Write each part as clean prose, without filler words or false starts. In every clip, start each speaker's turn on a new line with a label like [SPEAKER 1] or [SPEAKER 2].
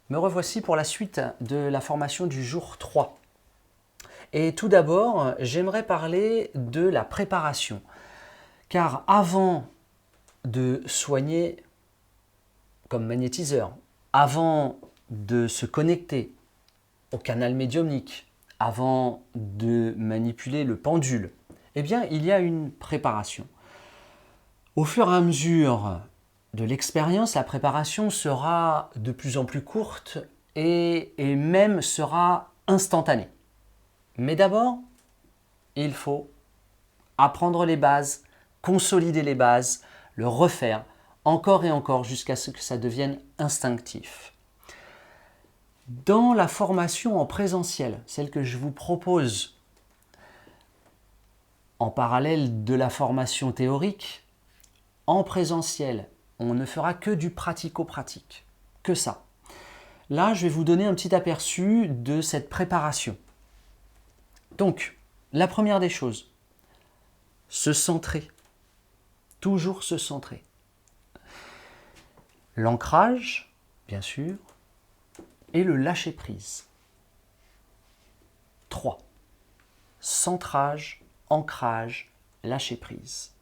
[SPEAKER 1] Me revoici pour la suite de la formation du jour 3. Et tout d'abord, j'aimerais parler de la préparation. Car avant de soigner comme magnétiseur, avant de se connecter au canal médiumnique, avant de manipuler le pendule, eh bien, il y a une préparation. Au fur et à mesure de l'expérience, la préparation sera de plus en plus courte et même sera instantanée. Mais d'abord, il faut apprendre les bases, consolider les bases, le refaire encore et encore jusqu'à ce que ça devienne instinctif. Dans la formation en présentiel, celle que je vous propose en parallèle de la formation théorique, en présentiel, on ne fera que du pratico-pratique, que ça. Là, je vais vous donner un petit aperçu de cette préparation. Donc, la première des choses, se centrer. Toujours se centrer. L'ancrage, bien sûr, et le lâcher-prise. 3. Centrage, ancrage, lâcher-prise.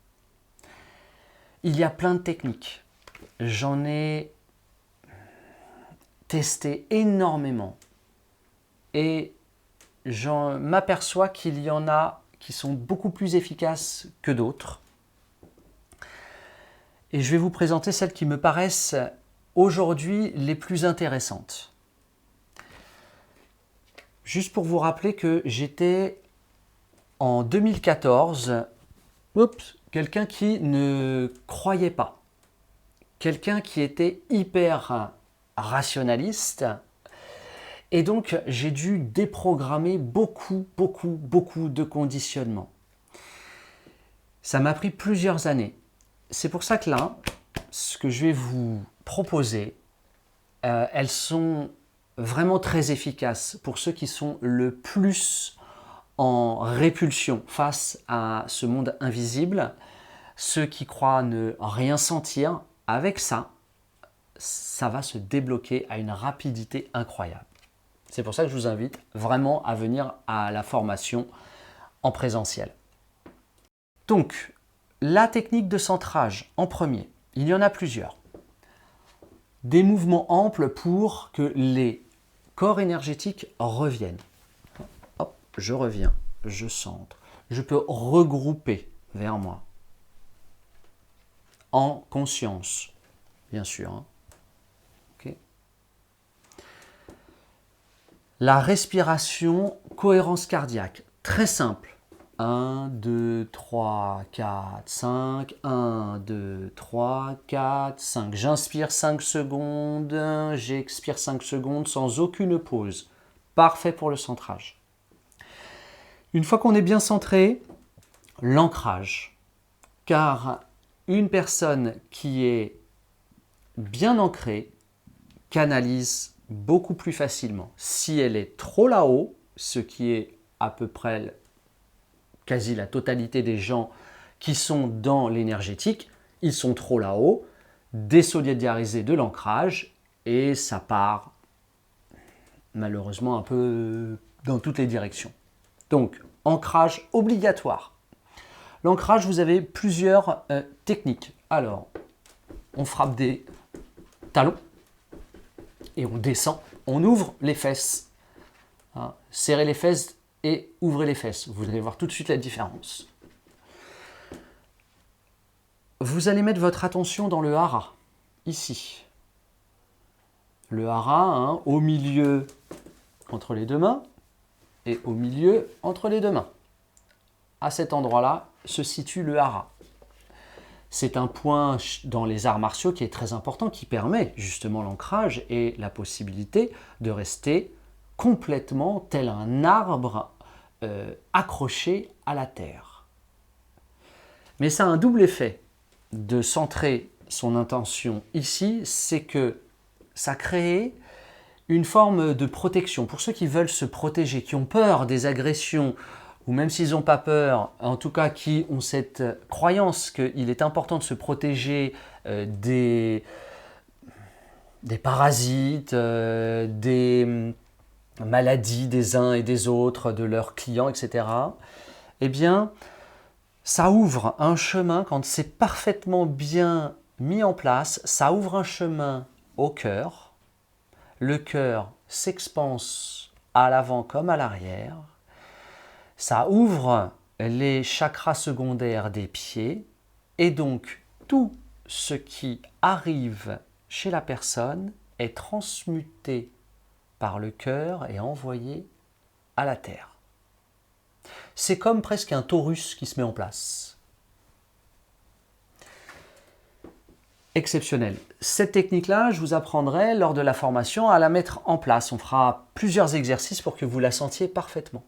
[SPEAKER 1] Il y a plein de techniques. J'en ai testé énormément. Et j'en m'aperçois qu'il y en a qui sont beaucoup plus efficaces que d'autres. Et je vais vous présenter celles qui me paraissent aujourd'hui les plus intéressantes. Juste pour vous rappeler que j'étais en 2014, quelqu'un qui ne croyait pas, quelqu'un qui était hyper rationaliste, et donc j'ai dû déprogrammer beaucoup de conditionnements. Ça m'a pris plusieurs années. C'est pour ça que là, ce que je vais vous proposer, elles sont vraiment très efficaces pour ceux qui sont le plus en répulsion face à ce monde invisible, ceux qui croient ne rien sentir. Avec ça, ça va se débloquer à une rapidité incroyable. C'est pour ça que je vous invite vraiment à venir à la formation en présentiel. Donc, la technique de centrage en premier, il y en a plusieurs. Des mouvements amples pour que les corps énergétiques reviennent. Hop, je reviens, je centre. Je peux regrouper vers moi. En conscience, bien sûr. Okay. La respiration, cohérence cardiaque, très simple. 1, 2, 3, 4, 5. 1, 2, 3, 4, 5. J'inspire 5 secondes, j'expire 5 secondes sans aucune pause. Parfait pour le centrage. Une fois qu'on est bien centré, l'ancrage. Car une personne qui est bien ancrée canalise beaucoup plus facilement. Si elle est trop là-haut, ce qui est à peu près quasi la totalité des gens qui sont dans l'énergétique, ils sont trop là-haut, désolidariser de l'ancrage et ça part malheureusement un peu dans toutes les directions. Donc, ancrage obligatoire. L'ancrage, vous avez plusieurs techniques. Alors, on frappe des talons et on descend, on ouvre les fesses. Hein, serrez les fesses et ouvrez les fesses. Vous allez voir tout de suite la différence. Vous allez mettre votre attention dans le hara, ici. Le hara, hein, au milieu entre les deux mains et au milieu entre les deux mains. À cet endroit-là se situe le hara. C'est un point dans les arts martiaux qui est très important, qui permet justement l'ancrage et la possibilité de rester complètement tel un arbre accroché à la terre. Mais ça a un double effet de centrer son intention ici, c'est que ça crée une forme de protection. Pour ceux qui veulent se protéger, qui ont peur des agressions, ou même s'ils n'ont pas peur, en tout cas qui ont cette croyance qu'il est important de se protéger des des parasites, des maladies des uns et des autres, de leurs clients, etc., eh bien, ça ouvre un chemin, quand c'est parfaitement bien mis en place, ça ouvre un chemin au cœur. Le cœur s'expanse à l'avant comme à l'arrière. Ça ouvre les chakras secondaires des pieds et donc tout ce qui arrive chez la personne est transmuté par le cœur et envoyé à la terre. C'est comme presque un torus qui se met en place. Exceptionnel. Cette technique-là, je vous apprendrai lors de la formation à la mettre en place. On fera plusieurs exercices pour que vous la sentiez parfaitement.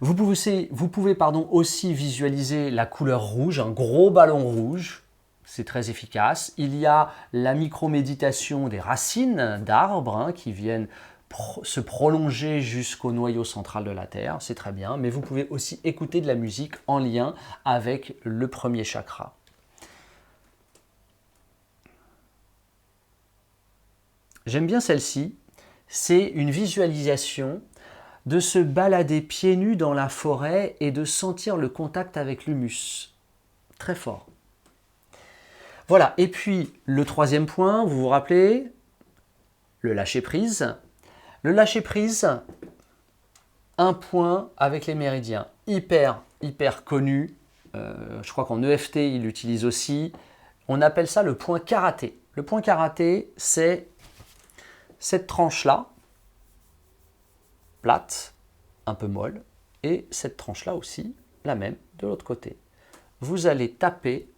[SPEAKER 1] Vous pouvez aussi visualiser la couleur rouge, un gros ballon rouge. C'est très efficace. Il y a la micro-méditation des racines d'arbres qui viennent se prolonger jusqu'au noyau central de la Terre. C'est très bien. Mais vous pouvez aussi écouter de la musique en lien avec le premier chakra. J'aime bien celle-ci. C'est une visualisation de se balader pieds nus dans la forêt et de sentir le contact avec l'humus. Très fort. Voilà, et puis le troisième point, vous vous rappelez, le lâcher-prise. Le lâcher-prise, un point avec les méridiens, hyper connu. Je crois qu'en EFT, il l'utilise aussi. On appelle ça le point karaté. Le point karaté, c'est cette tranche-là, plate, un peu molle, et cette tranche-là aussi, la même, de l'autre côté. Vous allez taper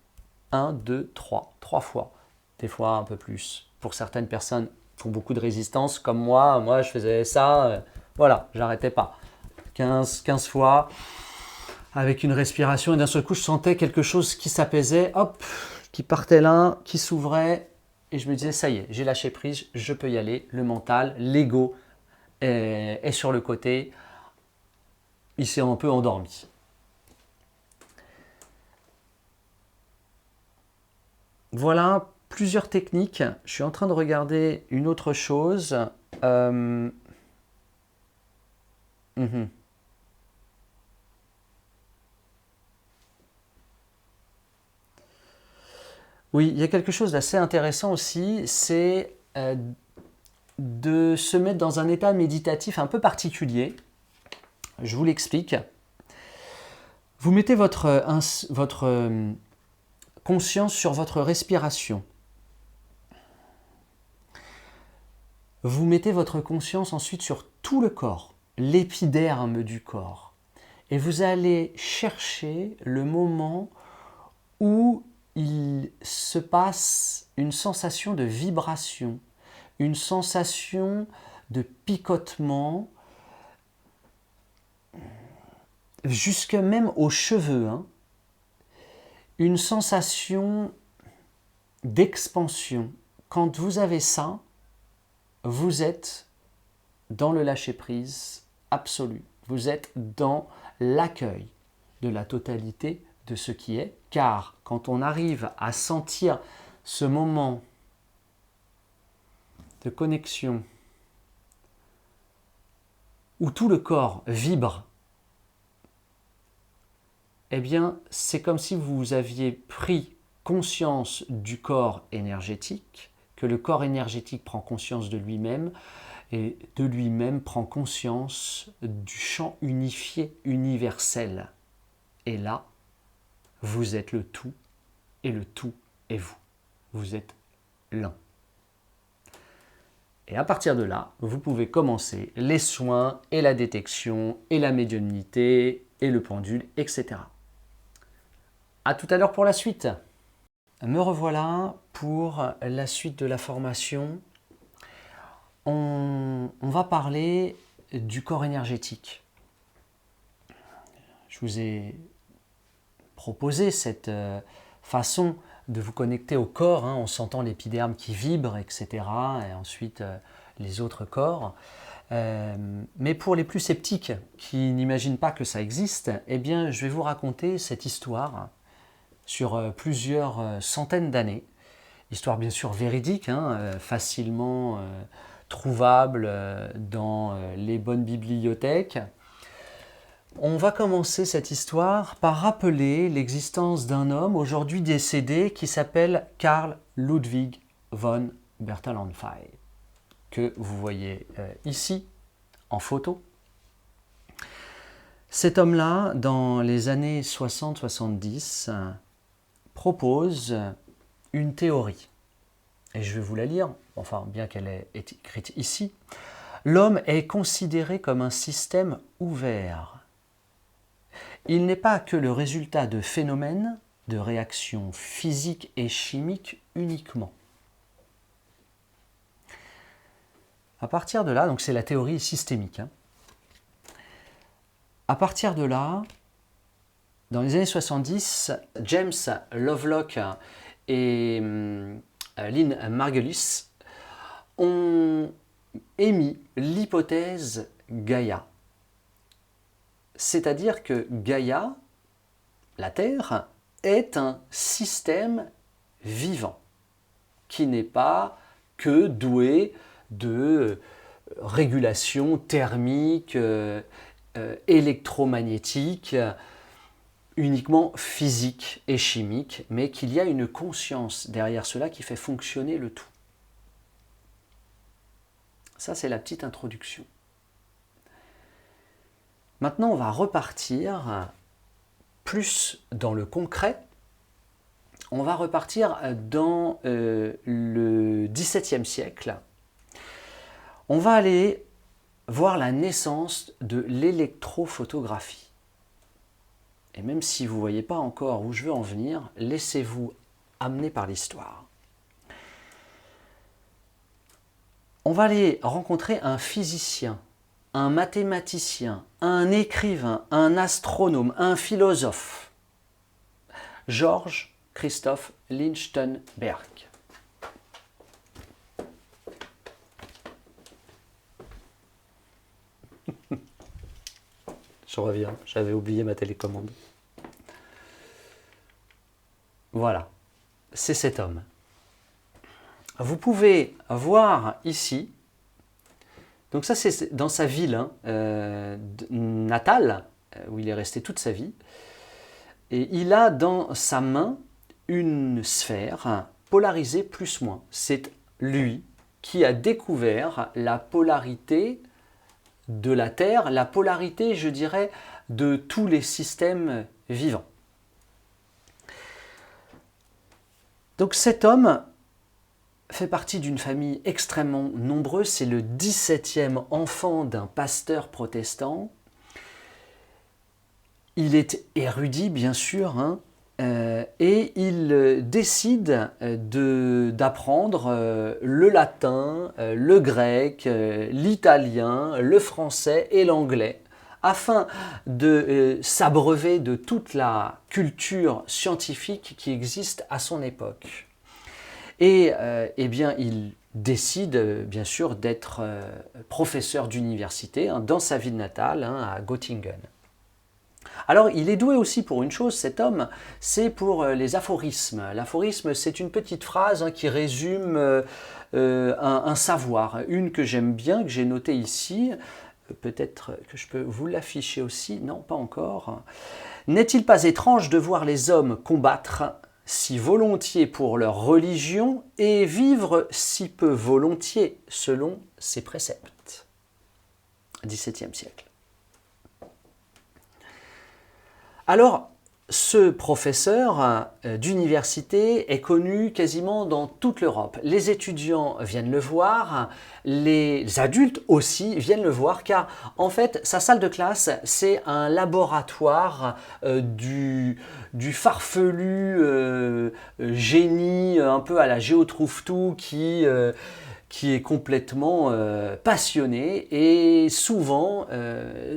[SPEAKER 1] 1, 2, 3 fois, des fois un peu plus. Pour certaines personnes qui ont beaucoup de résistance, comme moi je faisais ça, voilà, j'arrêtais pas. 15 fois, avec une respiration, et d'un seul coup, je sentais quelque chose qui s'apaisait, hop, qui partait là, qui s'ouvrait, et je me disais, ça y est, j'ai lâché prise, je peux y aller, le mental, l'ego est sur le côté, il s'est un peu endormi. Voilà plusieurs techniques. Je suis en train de regarder une autre chose. Oui, il y a quelque chose d'assez intéressant aussi, c'est de se mettre dans un état méditatif un peu particulier. Je vous l'explique. Vous mettez votre conscience sur votre respiration. Vous mettez votre conscience ensuite sur tout le corps, l'épiderme du corps. Et vous allez chercher le moment où il se passe une sensation de vibration, une sensation de picotement, jusque même aux cheveux, une sensation d'expansion. Quand vous avez ça, vous êtes dans le lâcher-prise absolu. Vous êtes dans l'accueil de la totalité de ce qui est, car quand on arrive à sentir ce moment de connexion où tout le corps vibre, eh bien, c'est comme si vous aviez pris conscience du corps énergétique, que le corps énergétique prend conscience de lui-même, et de lui-même prend conscience du champ unifié, universel. Et là, vous êtes le tout, et le tout est vous. Vous êtes l'un. Et à partir de là, vous pouvez commencer les soins, et la détection, et la médiumnité, et le pendule, etc. À tout à l'heure pour la suite. Me revoilà pour la suite de la formation. On va parler du corps énergétique. Je vous ai proposé cette façon de vous connecter au corps, en sentant l'épiderme qui vibre, etc. Et ensuite les autres corps. Mais pour les plus sceptiques qui n'imaginent pas que ça existe, eh bien, je vais vous raconter cette histoire sur plusieurs centaines d'années Histoire bien sûr véridique, hein, facilement trouvable dans les bonnes bibliothèques. On va commencer cette histoire par rappeler l'existence d'un homme aujourd'hui décédé qui s'appelle Karl Ludwig von Bertalanffy, que vous voyez ici en photo. Cet homme-là, dans les années 60-70, propose une théorie. Et je vais vous la lire, enfin bien qu'elle ait été écrite ici. L'homme est considéré comme un système ouvert. Il n'est pas que le résultat de phénomènes, de réactions physiques et chimiques uniquement. À partir de là, donc c'est la théorie systémique, hein. À partir de là, dans les années 70, James Lovelock et Lynn Margulis ont émis l'hypothèse Gaïa. C'est-à-dire que Gaïa, la Terre, est un système vivant qui n'est pas que doué de régulation thermique, électromagnétique, uniquement physique et chimique, mais qu'il y a une conscience derrière cela qui fait fonctionner le tout. Ça, c'est la petite introduction. Maintenant, on va repartir plus dans le concret. On va repartir dans le XVIIe siècle. On va aller voir la naissance de l'électrophotographie. Et même si vous ne voyez pas encore où je veux en venir, laissez-vous amener par l'histoire. On va aller rencontrer un physicien, un mathématicien, un écrivain, un astronome, un philosophe. Georges Christoph Lichtenberg. Je reviens, j'avais oublié ma télécommande. Voilà, c'est cet homme. Vous pouvez voir ici, donc ça c'est dans sa ville natale, où il est resté toute sa vie, et il a dans sa main une sphère polarisée plus-moins. C'est lui qui a découvert la polarité de la Terre, la polarité, je dirais, de tous les systèmes vivants. Donc cet homme fait partie d'une famille extrêmement nombreuse, c'est le 17e enfant d'un pasteur protestant. Il est érudit, bien sûr, hein, et il décide d'apprendre le latin, le grec, l'italien, le français et l'anglais, afin de s'abreuver de toute la culture scientifique qui existe à son époque. Et eh bien, il décide bien sûr d'être professeur d'université dans sa ville natale, à Göttingen. Alors, il est doué aussi pour une chose, cet homme, c'est pour les aphorismes. L'aphorisme, c'est une petite phrase qui résume un savoir. Une que j'aime bien, que j'ai notée ici, peut-être que je peux vous l'afficher aussi, non, pas encore. N'est-il pas étrange de voir les hommes combattre si volontiers pour leur religion et vivre si peu volontiers selon ses préceptes? XVIIe siècle. Alors, ce professeur d'université est connu quasiment dans toute l'Europe. Les étudiants viennent le voir, les adultes aussi viennent le voir, car en fait, sa salle de classe, c'est un laboratoire du farfelu génie un peu à la Géotrouve-tout qui est complètement passionné, et souvent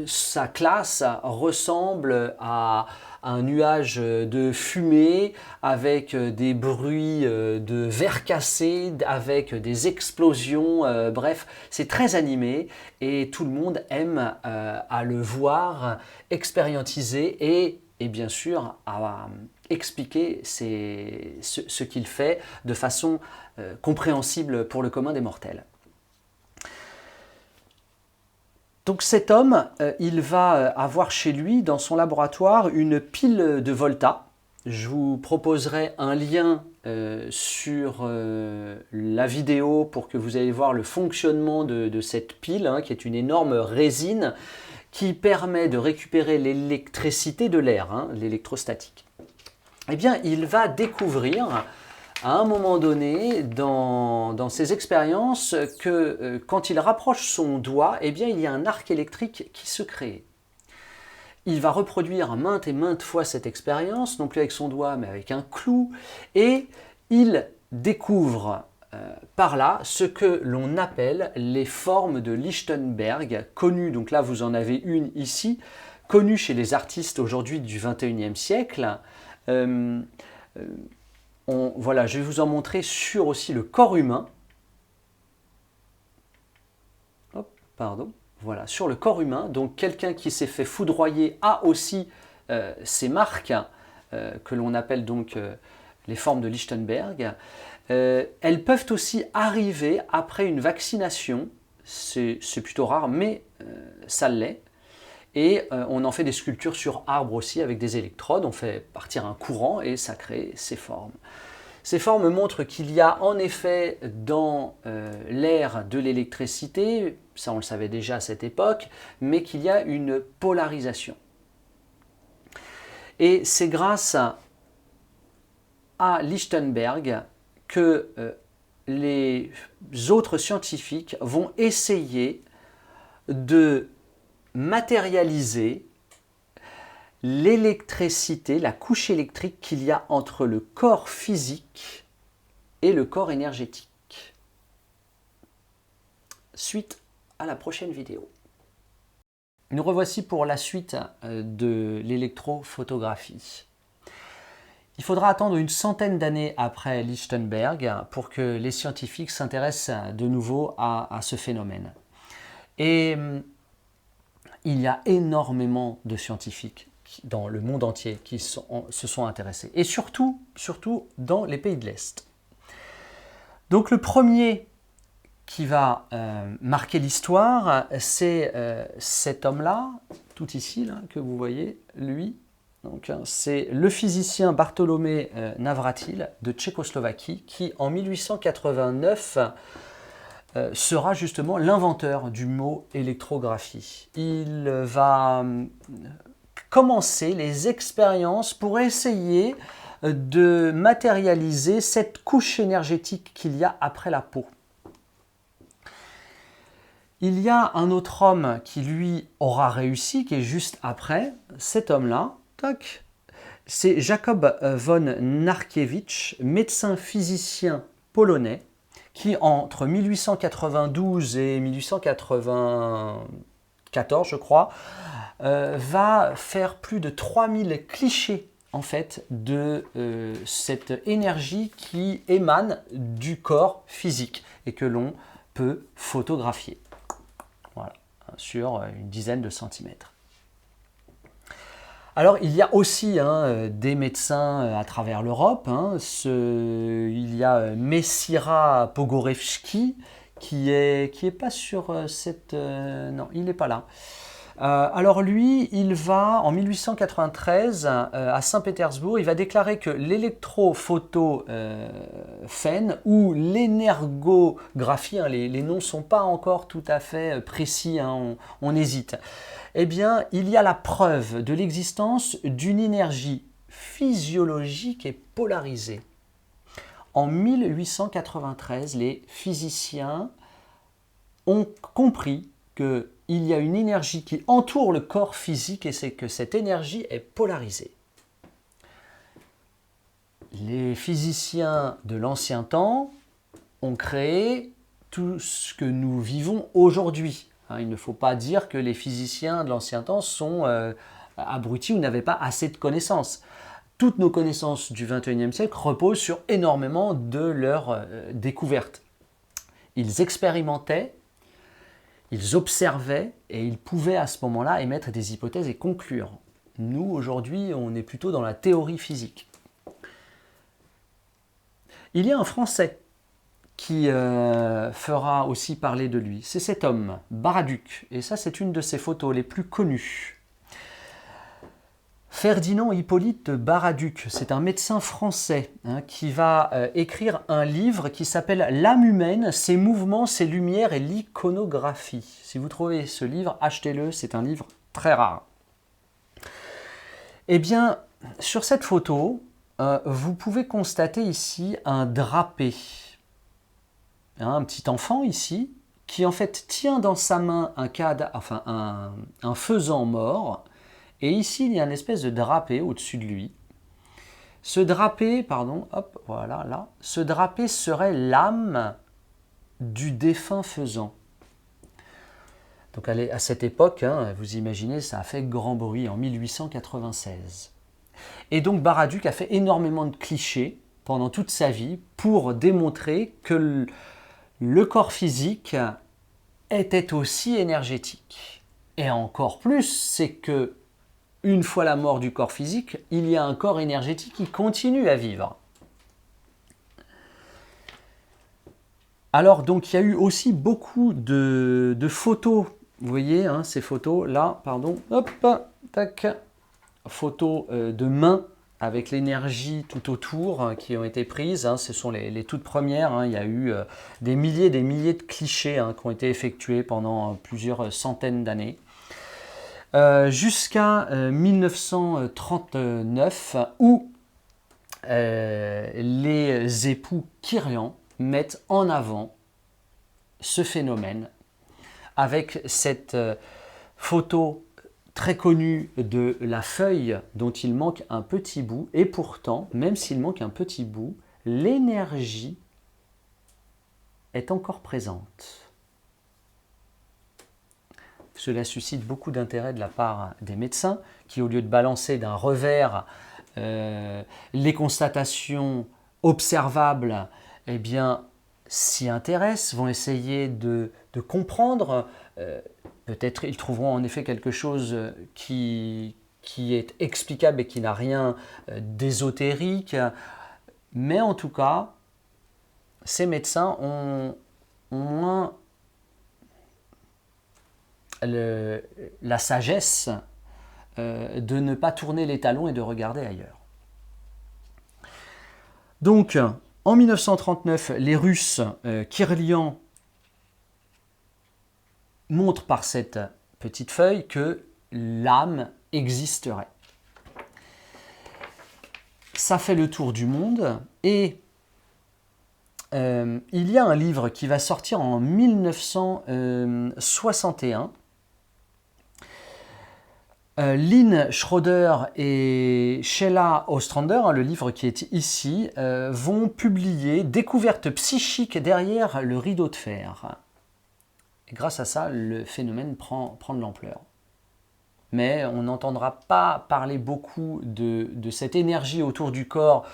[SPEAKER 1] sa classe ressemble à un nuage de fumée avec des bruits de verre cassé, avec des explosions, bref, c'est très animé et tout le monde aime à le voir expérientiser et bien sûr expliquer ce qu'il fait de façon compréhensible pour le commun des mortels. Donc cet homme, il va avoir chez lui, dans son laboratoire, une pile de Volta. Je vous proposerai un lien sur la vidéo pour que vous allez voir le fonctionnement de cette pile, hein, qui est une énorme résine qui permet de récupérer l'électricité de l'air, hein, l'électrostatique. Eh bien, il va découvrir à un moment donné, dans ses expériences, que quand il rapproche son doigt, eh bien, il y a un arc électrique qui se crée. Il va reproduire maintes et maintes fois cette expérience, non plus avec son doigt, mais avec un clou, et il découvre par là ce que l'on appelle les formes de Lichtenberg, connues, donc là vous en avez une ici, connue chez les artistes aujourd'hui du XXIe siècle. Voilà, je vais vous en montrer sur aussi le corps humain. Hop, pardon. Voilà, sur le corps humain. Donc quelqu'un qui s'est fait foudroyer a aussi ces marques que l'on appelle donc les formes de Lichtenberg. Elles peuvent aussi arriver après une vaccination. C'est plutôt rare, mais ça l'est. Et on en fait des sculptures sur arbre aussi avec des électrodes, on fait partir un courant et ça crée ces formes. Ces formes montrent qu'il y a en effet dans l'ère de l'électricité, ça on le savait déjà à cette époque, mais qu'il y a une polarisation. Et c'est grâce à Lichtenberg que les autres scientifiques vont essayer de matérialiser l'électricité, la couche électrique qu'il y a entre le corps physique et le corps énergétique. Suite à la prochaine vidéo. Nous revoici pour la suite de l'électrophotographie. Il faudra attendre une centaine d'années après Lichtenberg pour que les scientifiques s'intéressent de nouveau à ce phénomène. Et il y a énormément de scientifiques dans le monde entier qui se sont intéressés. Et surtout dans les pays de l'Est. Donc le premier qui va marquer l'histoire, c'est cet homme-là, tout ici, là, que vous voyez, lui. C'est le physicien Bartolomé Navratil de Tchécoslovaquie qui, en 1889, sera justement l'inventeur du mot électrographie. Il va commencer les expériences pour essayer de matérialiser cette couche énergétique qu'il y a après la peau. Il y a un autre homme qui lui aura réussi, qui est juste après, cet homme-là, c'est Jacob von Narkiewicz, médecin physicien polonais, qui entre 1892 et 1894, je crois, va faire plus de 3000 clichés en fait de cette énergie qui émane du corps physique et que l'on peut photographier. Voilà, sur une dizaine de centimètres. Alors, il y a aussi des médecins à travers l'Europe. Il y a Messira Pogorevski qui est pas sur cette... non, il n'est pas là. Alors lui, il va, en 1893, à Saint-Pétersbourg, il va déclarer que l'électrophotophène ou l'énergographie, les noms ne sont pas encore tout à fait précis, on hésite. Eh bien, il y a la preuve de l'existence d'une énergie physiologique et polarisée. En 1893, les physiciens ont compris qu'il y a une énergie qui entoure le corps physique et c'est que cette énergie est polarisée. Les physiciens de l'ancien temps ont créé tout ce que nous vivons aujourd'hui. Il ne faut pas dire que les physiciens de l'ancien temps sont abrutis ou n'avaient pas assez de connaissances. Toutes nos connaissances du XXIe siècle reposent sur énormément de leurs découvertes. Ils expérimentaient, ils observaient et ils pouvaient à ce moment-là émettre des hypothèses et conclure. Nous, aujourd'hui, on est plutôt dans la théorie physique. Il y a un Français qui fera aussi parler de lui. C'est cet homme, Baraduc. Et ça, c'est une de ses photos les plus connues. Ferdinand Hippolyte Baraduc, c'est un médecin français qui va écrire un livre qui s'appelle L'âme humaine, ses mouvements, ses lumières et l'iconographie. Si vous trouvez ce livre, achetez-le, c'est un livre très rare. Eh bien, sur cette photo, vous pouvez constater ici un drapé. Un petit enfant ici, qui en fait tient dans sa main un faisan mort. Et ici, il y a une espèce de drapé au-dessus de lui. Ce drapé, ce drapé serait l'âme du défunt faisan. Donc à cette époque, vous imaginez, ça a fait grand bruit en 1896. Et donc Baraduc a fait énormément de clichés pendant toute sa vie pour démontrer que le corps physique était aussi énergétique. Et encore plus, c'est que une fois la mort du corps physique, il y a un corps énergétique qui continue à vivre. Alors, donc, il y a eu aussi beaucoup de photos. Vous voyez, ces photos-là, tac, photos de mains avec l'énergie tout autour qui ont été prises. Ce sont les toutes premières. Il y a eu des milliers de clichés qui ont été effectués pendant plusieurs centaines d'années. Jusqu'à 1939 où les époux Kirian mettent en avant ce phénomène avec cette photo très connue de la feuille dont il manque un petit bout, et pourtant, même s'il manque un petit bout, l'énergie est encore présente. Cela suscite beaucoup d'intérêt de la part des médecins qui, au lieu de balancer d'un revers les constatations observables, eh bien, s'y intéressent, vont essayer de comprendre. Peut-être ils trouveront en effet quelque chose qui est explicable et qui n'a rien d'ésotérique. Mais en tout cas, ces médecins ont moins la sagesse de ne pas tourner les talons et de regarder ailleurs. Donc, en 1939, les Russes, Kirlian, montrent par cette petite feuille que l'âme existerait. Ça fait le tour du monde et il y a un livre qui va sortir en 1961. Lynn Schroeder et Sheila Ostrander, le livre qui est ici, vont publier Découverte psychique derrière le rideau de fer. Et grâce à ça, le phénomène prend de l'ampleur. Mais on n'entendra pas parler beaucoup de cette énergie autour du corps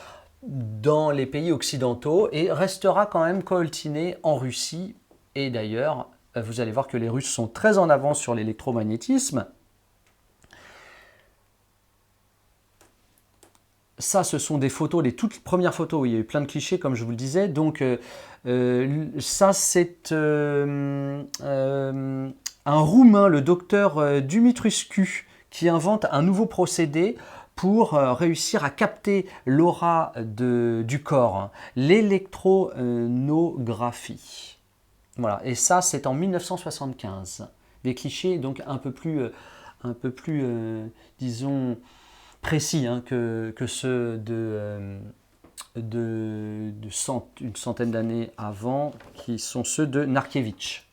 [SPEAKER 1] dans les pays occidentaux et restera quand même coltiné en Russie. Et d'ailleurs, vous allez voir que les Russes sont très en avance sur l'électromagnétisme. Ça, ce sont des photos, les toutes premières photos où il y a eu plein de clichés, comme je vous le disais. Donc, ça, c'est un Roumain, le docteur Dumitrescu, qui invente un nouveau procédé pour réussir à capter l'aura du corps, l'électronographie. Voilà, et ça, c'est en 1975. Des clichés, donc un peu plus disons, précis que ceux d'une centaine d'années avant, qui sont ceux de Narkiewicz.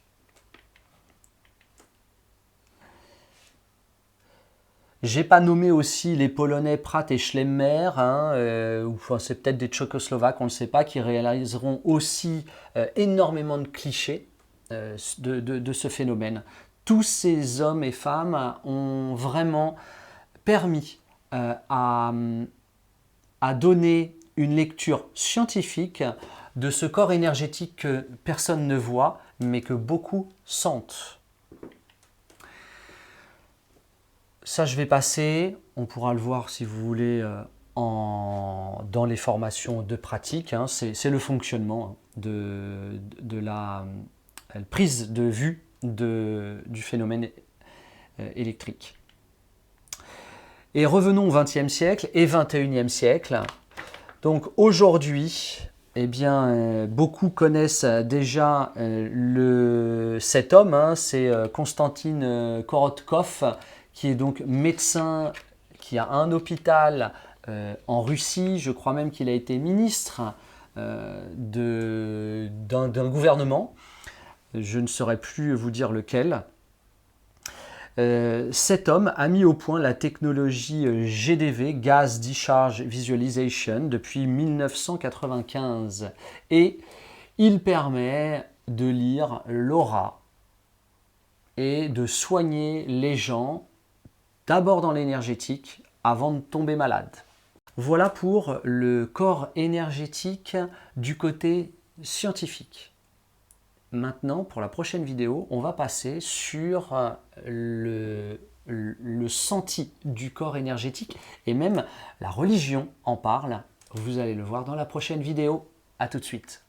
[SPEAKER 1] J'ai pas nommé aussi les Polonais Pratt et Schlemmer, c'est peut-être des Tchécoslovaques, on ne sait pas, qui réaliseront aussi énormément de clichés de ce phénomène. Tous ces hommes et femmes ont vraiment permis à donner une lecture scientifique de ce corps énergétique que personne ne voit, mais que beaucoup sentent. Ça, je vais passer. On pourra le voir si vous voulez dans les formations de pratique, hein, c'est le fonctionnement de la prise de vue du phénomène électrique. Et revenons au XXe siècle et XXIe siècle. Donc aujourd'hui, eh bien, beaucoup connaissent déjà cet homme, hein, c'est Konstantin Korotkov, qui est donc médecin, qui a un hôpital en Russie. Je crois même qu'il a été ministre d'un gouvernement. Je ne saurais plus vous dire lequel. Cet homme a mis au point la technologie GDV, Gas Discharge Visualization, depuis 1995. Et il permet de lire l'aura et de soigner les gens, d'abord dans l'énergétique, avant de tomber malade. Voilà pour le corps énergétique du côté scientifique. Maintenant, pour la prochaine vidéo, on va passer sur le senti du corps énergétique et même la religion en parle. Vous allez le voir dans la prochaine vidéo. À tout de suite.